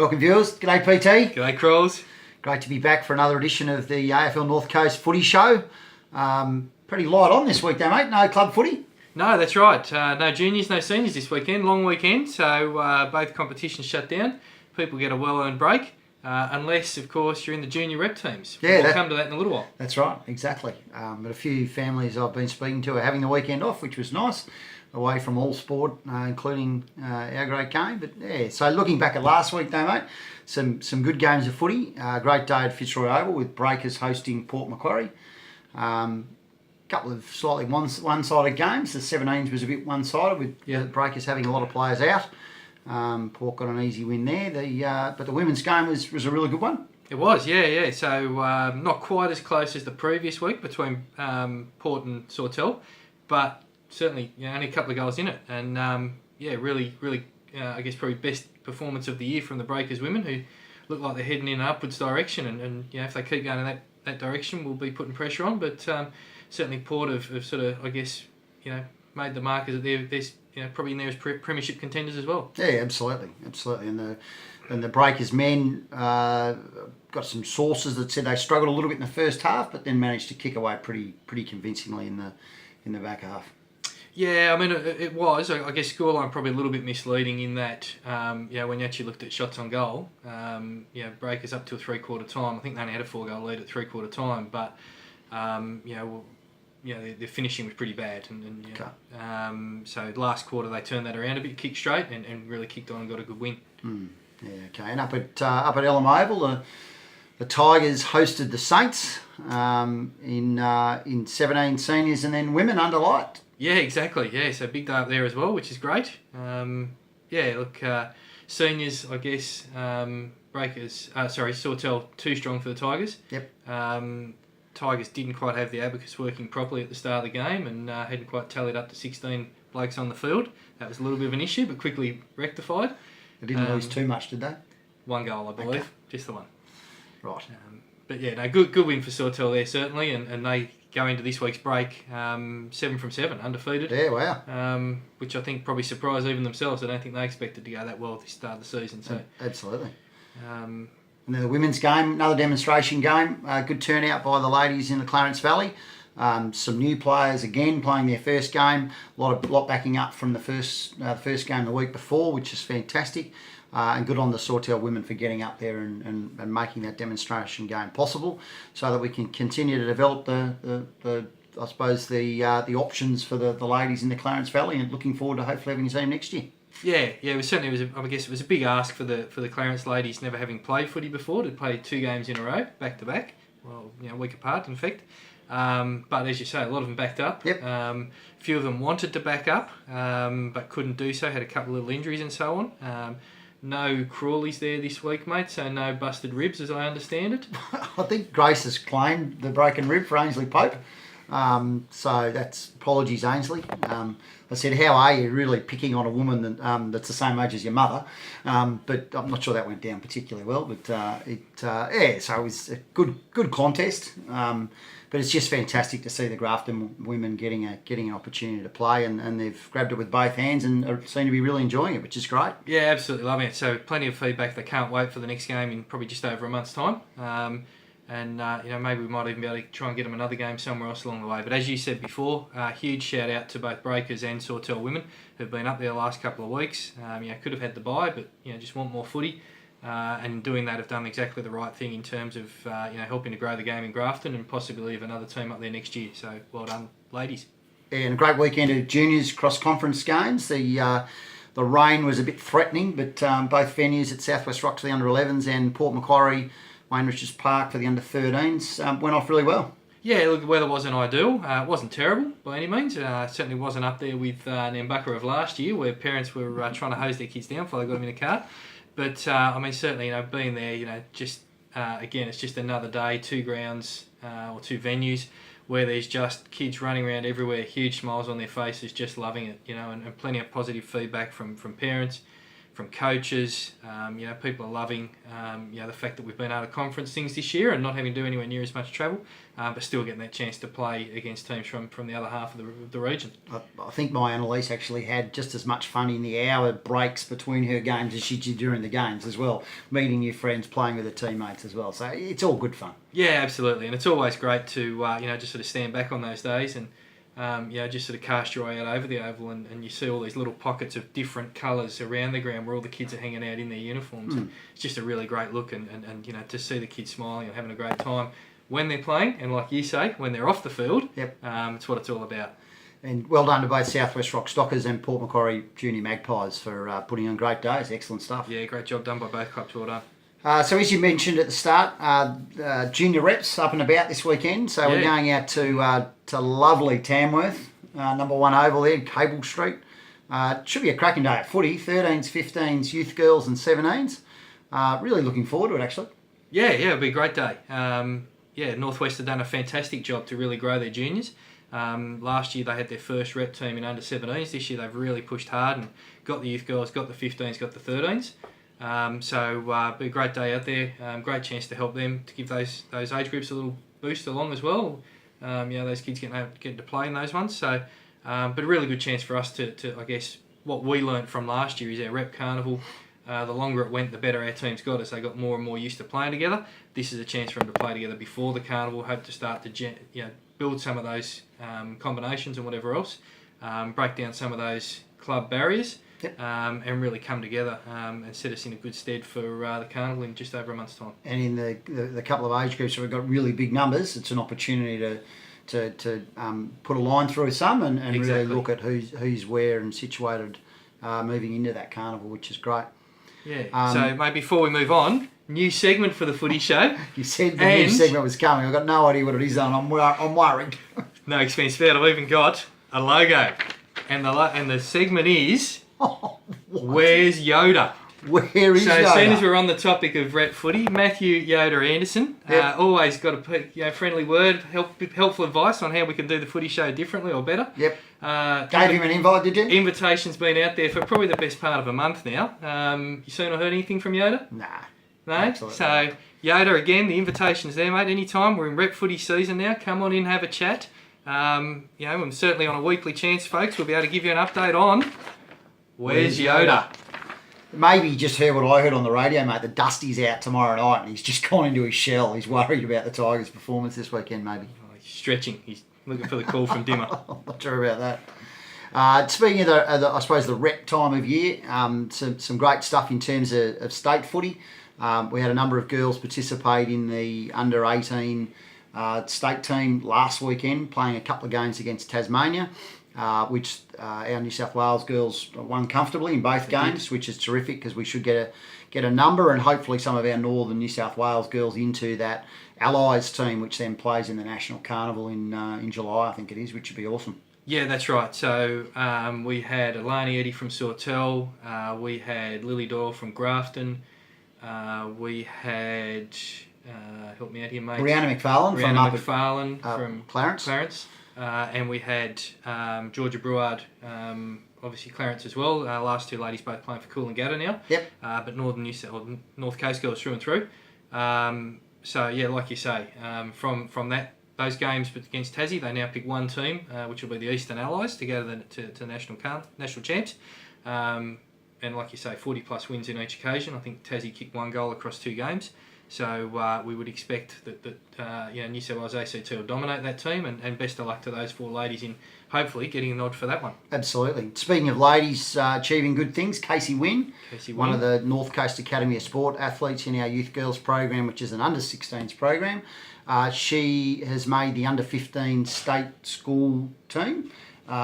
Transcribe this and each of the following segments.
Welcome viewers. G'day PT. G'day Crawls. Great to be back for another edition of the AFL North Coast Footy Show. Pretty light on this week though, mate. No club footy. No, that's right. No juniors, no seniors this weekend. Long weekend, so both competitions shut down. People get a well-earned break, unless, of course, you're in the junior rep teams. We'll come to that in a little while. That's right, exactly. But a few families I've been speaking to are having the weekend off, which was nice, away from all sport, including our great game. But yeah, so looking back at last week though, mate, some good games of footy. Great day at Fitzroy Oval with Breakers hosting Port Macquarie. Couple of slightly one-sided games. The 17s was a bit one-sided with the Breakers having a lot of players out. Port got an easy win there. But the women's game was a really good one. It was, yeah. So not quite as close as the previous week between Port and Sawtell, but certainly only a couple of goals in it. And really, I guess probably best performance of the year from the Breakers women, who look like they're heading in an upwards direction. And if they keep going in that direction, we'll be putting pressure on. But certainly Port have sort of, I guess, made the mark as they're probably in there as premiership contenders as well. Yeah, absolutely. And the Breakers men got some sources that said they struggled a little bit in the first half, but then managed to kick away pretty convincingly in the back half. Yeah, I mean it was. I guess scoreline probably a little bit misleading in that when you actually looked at shots on goal, Breakers up to a 3/4 time. I think they only had a 4-goal lead at 3/4 time, but their finishing was pretty bad, so last quarter they turned that around a bit, kicked straight, and really kicked on and got a good win. Yeah, okay. And up at Elm Oval, the Tigers hosted the Saints in 17 seniors and then women under light. Yeah, exactly. Yeah, so big day up there as well, which is great. Seniors, I guess, Sawtell too strong for the Tigers. Yep. Tigers didn't quite have the abacus working properly at the start of the game and hadn't quite tallied up to 16 blokes on the field. That was a little bit of an issue, but quickly rectified. They didn't lose too much, did they? 1 goal, I believe. Okay. Just the one. Right. Good win for Sawtell there, certainly, and they go into this week's break 7 from 7, undefeated. Yeah, wow. Which I think probably surprised even themselves. I don't think they expected to go that well at the start of the season. So absolutely. And then the women's game, another demonstration game. Good turnout by the ladies in the Clarence Valley. Some new players again playing their first game. A lot backing up from the first game the week before, which is fantastic. And good on the Sawtell women for getting up there and making that demonstration game possible, so that we can continue to develop the options for the ladies in the Clarence Valley, and looking forward to hopefully having a team next year. Yeah, it was a big ask for the Clarence ladies, never having played footy before, to play 2 games in a row, back to back. Well, a week apart, in fact. But as you say, a lot of them backed up. Yep. A few of them wanted to back up, but couldn't do so. Had a couple of little injuries and so on. No Crawleys there this week, mate, so no busted ribs, as I understand it. I think Grace has claimed the broken rib for Ainsley Pope. So that's apologies, Ainsley. I said, how are you really picking on a woman that's the same age as your mother? But I'm not sure that went down particularly well. But so it was a good contest. But it's just fantastic to see the Grafton women getting an opportunity to play, and they've grabbed it with both hands and seem to be really enjoying it, which is great. Yeah, absolutely loving it. So plenty of feedback. They can't wait for the next game in probably just over a month's time. Maybe we might even be able to try and get them another game somewhere else along the way. But as you said before, huge shout out to both Breakers and Sawtell women who've been up there the last couple of weeks. Could have had the bye, but just want more footy. And doing that have done exactly the right thing in terms of helping to grow the game in Grafton and possibly have another team up there next year. So well done, ladies. And a great weekend of juniors cross-conference games. The rain was a bit threatening, but both venues at Southwest Rock for the under-11s and Port Macquarie, Wayne Richards Park for the under-13s went off really well. Yeah, look, the weather wasn't ideal. It wasn't terrible by any means. Certainly wasn't up there with Nambucca of last year, where parents were trying to hose their kids down before they got them in a car. But certainly, being there, again, it's just another day, 2 grounds or 2 venues where there's just kids running around everywhere, huge smiles on their faces, just loving it, and plenty of positive feedback from parents, from coaches. People are loving the fact that we've been able to conference things this year and not having to do anywhere near as much travel, but still getting that chance to play against teams from the other half of the region. I think my Annalise actually had just as much fun in the hour breaks between her games as she did during the games as well, meeting new friends, playing with her teammates as well. So it's all good fun. Yeah, absolutely, and it's always great to just sort of stand back on those days and just sort of cast your eye out over the oval and you see all these little pockets of different colours around the ground where all the kids are hanging out in their uniforms. And it's just a really great look and to see the kids smiling and having a great time when they're playing and, like you say, when they're off the field. Yep. It's what it's all about. And well done to both Southwest Rock Stockers and Port Macquarie Junior Magpies for putting on great days. Excellent stuff. Yeah, great job done by both clubs. Well done. So as you mentioned at the start, junior reps up and about this weekend. So we're going out to lovely Tamworth, number 1 oval there, Cable Street. It should be a cracking day at footy, 13s, 15s, youth girls and 17s. Really looking forward to it, actually. Yeah, it'll be a great day. Northwest have done a fantastic job to really grow their juniors. Last year they had their first rep team in under 17s. This year they've really pushed hard and got the youth girls, got the 15s, got the 13s. Be a great day out there. Great chance to help them, to give those age groups a little boost along as well. Those kids getting to play in those ones. So, but a really good chance for us to I guess, what we learnt from last year is our rep carnival. The longer it went, the better our teams got as they got more and more used to playing together. This is a chance for them to play together before the carnival. Hope to start to build some of those combinations and whatever else. Break down some of those club barriers. Yep. And really come together and set us in a good stead for the carnival in just over a month's time. And in the couple of age groups where we've got really big numbers, it's an opportunity to put a line through some and Exactly. really look at who's where and situated moving into that carnival, which is great. Yeah. So, mate, before we move on, new segment for the Footy Show. You said the new segment was coming. I've got no idea what it is, and I'm worried. No expense spared. I've even got a logo, and the segment is. Where's Yoda? Where is Yoda? So as soon as we're on the topic of rep footy, Matthew Yoda Anderson, always got a friendly word, helpful advice on how we can do the footy show differently or better. Yep. Gave him an invite, did you? Invitation's been out there for probably the best part of a month now. You seen or heard anything from Yoda? Nah. No? Absolutely. So Yoda, again, the invitation's there, mate. Anytime. We're in rep footy season now. Come on in, have a chat. And certainly on a weekly chance, folks, we'll be able to give you an update on Where's Yoda? Maybe you just heard what I heard on the radio, mate. The Dusty's out tomorrow night and he's just gone into his shell. He's worried about the Tigers' performance this weekend, maybe. Oh, he's stretching. He's looking for the call from Dimmer. I'm not sure about that. Speaking of I suppose the rep time of year, some great stuff in terms of state footy. We had a number of girls participate in the under 18 state team last weekend, playing a couple of games against Tasmania. Which our New South Wales girls won comfortably in both games, which is terrific because we should get a number and hopefully some of our northern New South Wales girls into that Allies team, which then plays in the National Carnival in July, I think it is, which would be awesome. Yeah, that's right. So we had Alani Eddy from Sawtell, we had Lily Doyle from Grafton, we had help me out here, mate. Brianna McFarlane from Clarence. And we had Georgia Brouard, obviously Clarence as well. Last two ladies both playing for Coolangatta now. Yep. But North Coast girls through and through. Like you say, from those games against Tassie, they now pick one team, which will be the Eastern Allies, to go to national champs. And like you say, 40 plus wins in each occasion. I think Tassie kicked one goal across 2 games. So we would expect that New South Wales ACT will dominate that team, and best of luck to those 4 ladies in hopefully getting a nod for that one. Absolutely. Speaking of ladies achieving good things, Casey Wynn, one of the North Coast Academy of Sport athletes in our Youth Girls program, which is an under-16s program. She has made the under-15 state school team,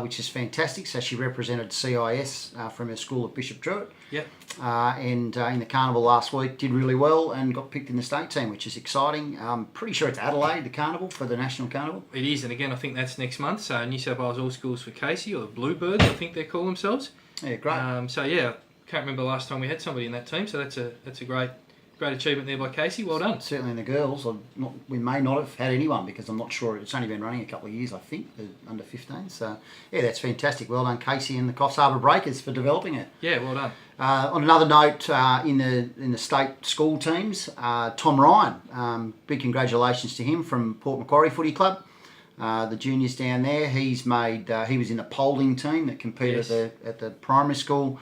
which is fantastic. So she represented CIS from her school at Bishop Druitt. Yep. And in the carnival last week did really well and got picked in the state team, which is exciting. I'm pretty sure it's Adelaide, the carnival, for the national carnival. It is, and again, I think that's next month. So New South Wales All Schools for Casey, or the Bluebirds, I think they call themselves. Yeah, great. Can't remember the last time we had somebody in that team. So that's a great great achievement there by Casey. Well done. Certainly in the girls, we may not have had anyone because I'm not sure. It's only been running a couple of years, I think, the under 15. So, yeah, that's fantastic. Well done, Casey and the Coffs Harbour Breakers for developing it. Yeah, well done. On another note, in the state school teams, Tom Ryan, big congratulations to him from Port Macquarie Footy Club. The juniors down there, he was in the polling team that competed at the primary school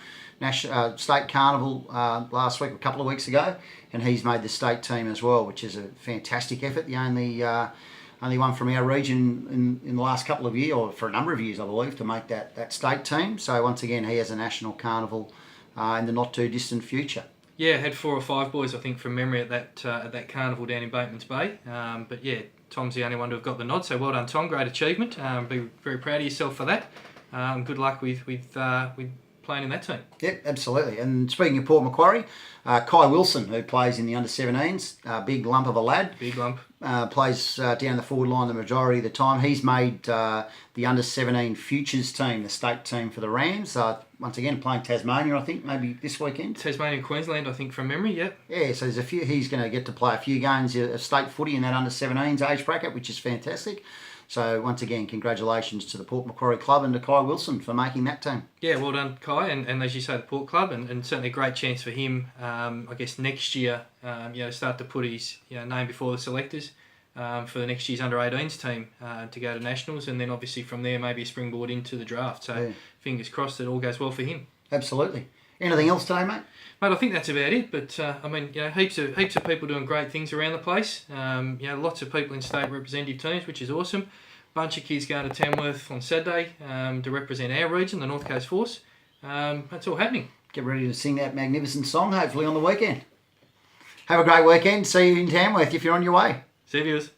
state carnival last week, a couple of weeks ago, and he's made the state team as well, which is a fantastic effort. The only one from our region in the last couple of years, or for a number of years, I believe, to make that state team. So once again, he has a national carnival in the not too distant future. Yeah, had 4 or 5 boys, I think, from memory at that carnival down in Bateman's Bay. But yeah, Tom's the only one to have got the nod. So well done, Tom. Great achievement. Be very proud of yourself for that. Good luck with playing in that team. Yep, absolutely. And speaking of Port Macquarie, Kai Wilson, who plays in the under-17s, big lump of a lad. Big lump. Plays down the forward line the majority of the time. He's made the under-17 futures team, the state team for the Rams. Once again, playing Tasmania, I think, maybe this weekend. Tasmania and Queensland, I think, from memory, yep. Yeah, so there's a few. He's going to get to play a few games of state footy in that under-17s age bracket, which is fantastic. So once again, congratulations to the Port Macquarie Club and to Kai Wilson for making that team. Yeah, well done, Kai, and as you say, the Port Club, and certainly a great chance for him, I guess, next year, start to put his name before the selectors for the next year's under-18s team to go to nationals, and then obviously from there maybe a springboard into the draft. So fingers crossed it all goes well for him. Absolutely. Anything else today, mate? Mate, I think that's about it. But heaps of people doing great things around the place. Lots of people in state representative teams, which is awesome. Bunch of kids going to Tamworth on Saturday to represent our region, the North Coast Force. That's all happening. Get ready to sing that magnificent song, hopefully on the weekend. Have a great weekend. See you in Tamworth if you're on your way. See you, viewers.